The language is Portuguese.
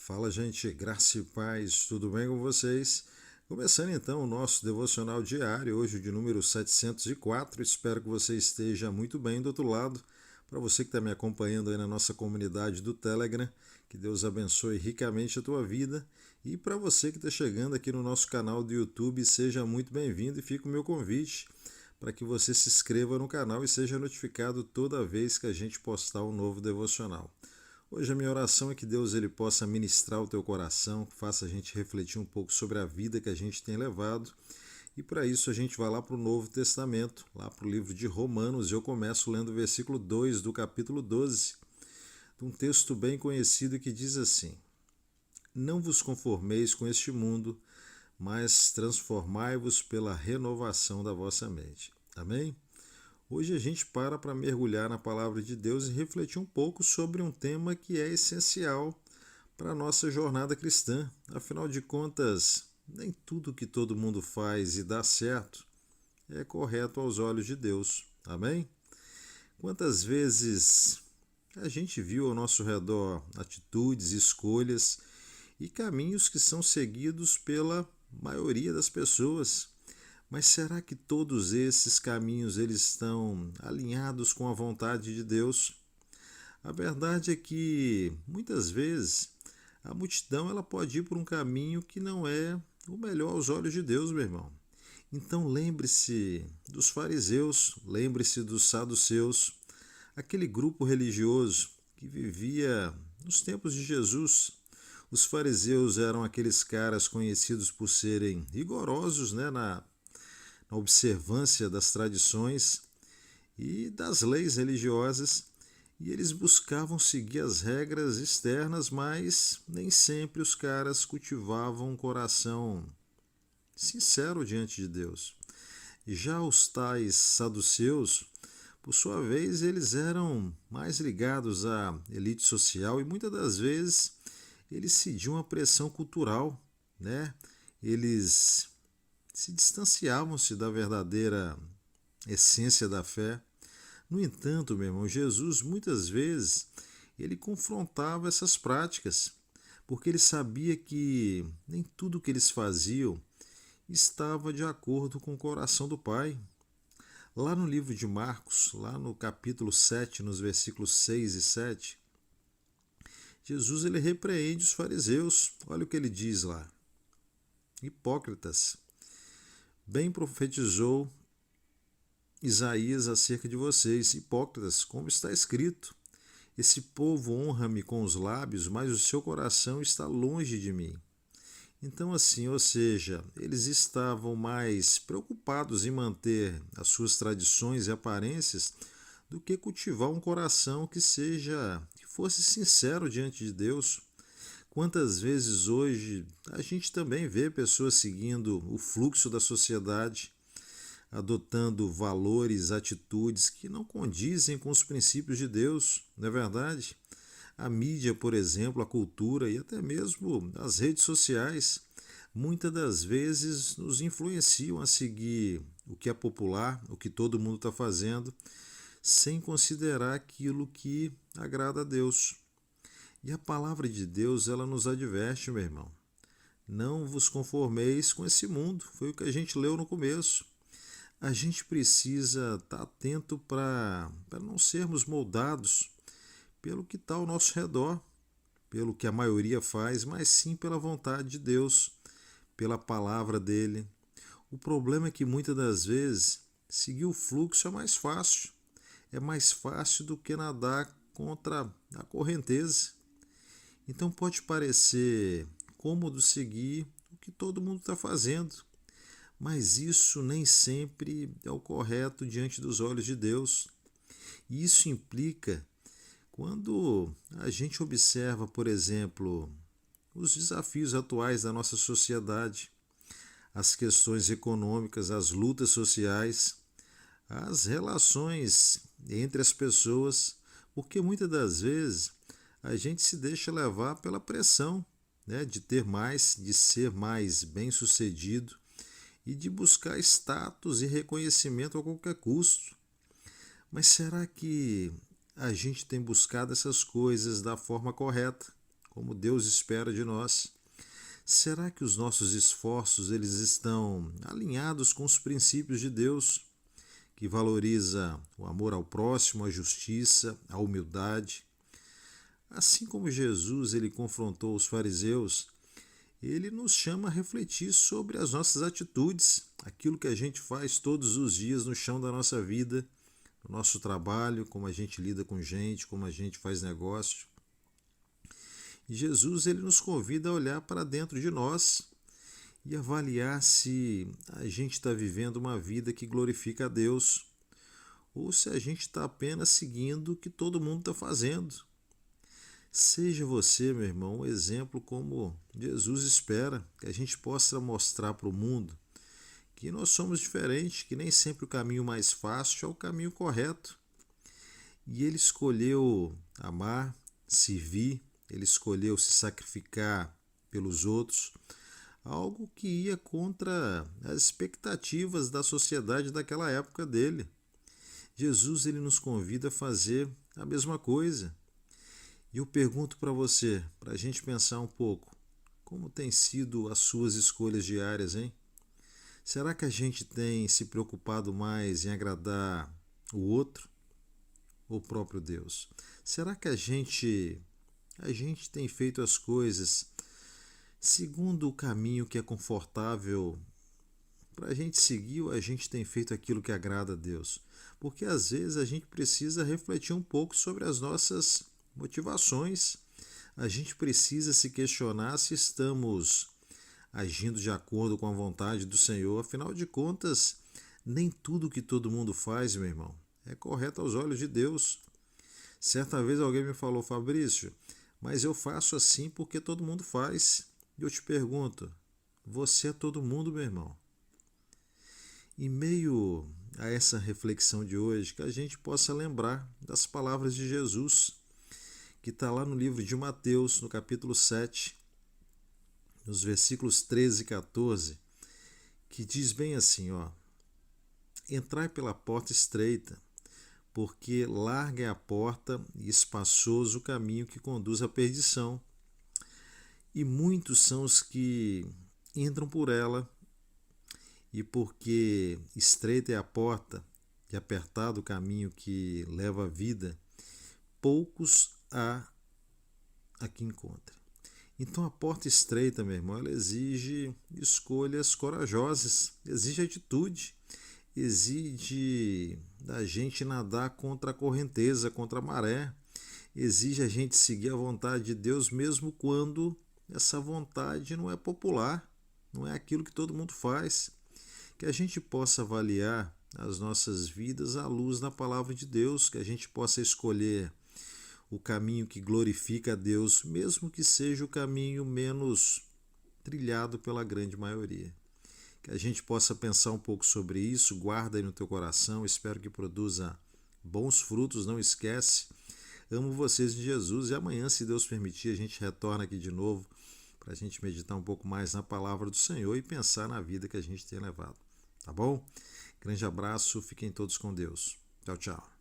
Fala, gente, graça e paz, tudo bem com vocês? Começando então o nosso devocional diário, hoje de número 704. Espero que você esteja muito bem do outro lado. Para você que está me acompanhando aí na nossa comunidade do Telegram, que Deus abençoe ricamente a tua vida. E para você que está chegando aqui no nosso canal do YouTube, seja muito bem-vindo e fica o meu convite para que você se inscreva no canal e seja notificado toda vez que a gente postar um novo devocional. Hoje a minha oração é que Deus ele possa ministrar o teu coração, faça a gente refletir um pouco sobre a vida que a gente tem levado. E para isso a gente vai lá para o Novo Testamento, lá para o livro de Romanos, e eu começo lendo o versículo 2 do capítulo 12, de um texto bem conhecido que diz assim: Não vos conformeis com este mundo, mas transformai-vos pela renovação da vossa mente. Amém? Hoje a gente para mergulhar na palavra de Deus e refletir um pouco sobre um tema que é essencial para a nossa jornada cristã. Afinal de contas, nem tudo que todo mundo faz e dá certo é correto aos olhos de Deus. Amém? Quantas vezes a gente viu ao nosso redor atitudes, escolhas e caminhos que são seguidos pela maioria das pessoas, mas será que todos esses caminhos eles estão alinhados com a vontade de Deus? A verdade é que muitas vezes a multidão ela pode ir por um caminho que não é o melhor aos olhos de Deus, meu irmão. Então lembre-se dos fariseus, lembre-se dos saduceus, aquele grupo religioso que vivia nos tempos de Jesus. Os fariseus eram aqueles caras conhecidos por serem rigorosos, na observância das tradições e das leis religiosas, e eles buscavam seguir as regras externas, mas nem sempre os caras cultivavam um coração sincero diante de Deus. Já os tais saduceus, por sua vez, eles eram mais ligados à elite social e muitas das vezes eles cediam à pressão cultural, né? Eles se distanciavam-se da verdadeira essência da fé. No entanto, meu irmão, Jesus muitas vezes ele confrontava essas práticas, porque ele sabia que nem tudo que eles faziam estava de acordo com o coração do Pai. Lá no livro de Marcos, lá no capítulo 7, nos versículos 6 e 7, Jesus ele repreende os fariseus. Olha o que ele diz lá: Hipócritas, bem profetizou Isaías acerca de vocês, hipócritas, como está escrito: Esse povo honra-me com os lábios, mas o seu coração está longe de mim. Então, assim, ou seja, eles estavam mais preocupados em manter as suas tradições e aparências do que cultivar um coração que fosse sincero diante de Deus. Quantas vezes hoje a gente também vê pessoas seguindo o fluxo da sociedade, adotando valores, atitudes que não condizem com os princípios de Deus, não é verdade? A mídia, por exemplo, a cultura e até mesmo as redes sociais, muitas das vezes nos influenciam a seguir o que é popular, o que todo mundo está fazendo, sem considerar aquilo que agrada a Deus. E a palavra de Deus, ela nos adverte, meu irmão. Não vos conformeis com esse mundo. Foi o que a gente leu no começo. A gente precisa estar atento para não sermos moldados pelo que está ao nosso redor, pelo que a maioria faz, mas sim pela vontade de Deus, pela palavra dele. O problema é que muitas das vezes seguir o fluxo é mais fácil. É mais fácil do que nadar contra a correnteza. Então pode parecer cômodo seguir o que todo mundo está fazendo, mas isso nem sempre é o correto diante dos olhos de Deus. E isso implica quando a gente observa, por exemplo, os desafios atuais da nossa sociedade, as questões econômicas, as lutas sociais, as relações entre as pessoas, porque muitas das vezes a gente se deixa levar pela pressão, né, de ter mais, de ser mais bem-sucedido e de buscar status e reconhecimento a qualquer custo. Mas será que a gente tem buscado essas coisas da forma correta? como Deus espera de nós. Será que os nossos esforços eles estão alinhados com os princípios de Deus, que valoriza o amor ao próximo, a justiça, a humildade? Assim como Jesus ele confrontou os fariseus, ele nos chama a refletir sobre as nossas atitudes, aquilo que a gente faz todos os dias no chão da nossa vida, no nosso trabalho, como a gente lida com gente, como a gente faz negócio. E Jesus ele nos convida a olhar para dentro de nós e avaliar se a gente está vivendo uma vida que glorifica a Deus ou se a gente está apenas seguindo o que todo mundo está fazendo. Seja você, meu irmão, um exemplo como Jesus espera, que a gente possa mostrar para o mundo que nós somos diferentes, que nem sempre o caminho mais fácil é o caminho correto. E ele escolheu amar, servir, ele escolheu se sacrificar pelos outros, algo que ia contra as expectativas da sociedade daquela época dele. Jesus ele nos convida a fazer a mesma coisa. E eu pergunto para você, para a gente pensar um pouco, como tem sido as suas escolhas diárias, hein? Será que a gente tem se preocupado mais em agradar o outro ou o próprio Deus? Será que a gente tem feito as coisas segundo o caminho que é confortável para a gente seguir ou a gente tem feito aquilo que agrada a Deus? Porque às vezes a gente precisa refletir um pouco sobre as nossas motivações. A gente precisa se questionar se estamos agindo de acordo com a vontade do Senhor. Afinal de contas, nem tudo que todo mundo faz, meu irmão, é correto aos olhos de Deus. Certa vez alguém me falou: Fabrício, mas eu faço assim porque todo mundo faz. E eu te pergunto, você é todo mundo, meu irmão? Em meio a essa reflexão de hoje, que a gente possa lembrar das palavras de Jesus, que está lá no livro de Mateus, no capítulo 7, nos versículos 13 e 14, que diz bem assim, ó: Entrai pela porta estreita, porque larga é a porta e espaçoso o caminho que conduz à perdição, e muitos são os que entram por ela, e porque estreita é a porta e apertado o caminho que leva à vida, poucos há a que encontre. Então a porta estreita, meu irmão, ela exige escolhas corajosas, exige atitude, exige da gente nadar contra a correnteza, contra a maré, exige a gente seguir a vontade de Deus mesmo quando essa vontade não é popular, não é aquilo que todo mundo faz. Que a gente possa avaliar as nossas vidas à luz da palavra de Deus, que a gente possa escolher o caminho que glorifica a Deus, mesmo que seja o caminho menos trilhado pela grande maioria. Que a gente possa pensar um pouco sobre isso, guarda aí no teu coração, espero que produza bons frutos, não esquece. Amo vocês em Jesus e amanhã, se Deus permitir, a gente retorna aqui de novo para a gente meditar um pouco mais na palavra do Senhor e pensar na vida que a gente tem levado. Tá bom? Grande abraço, fiquem todos com Deus. Tchau, tchau.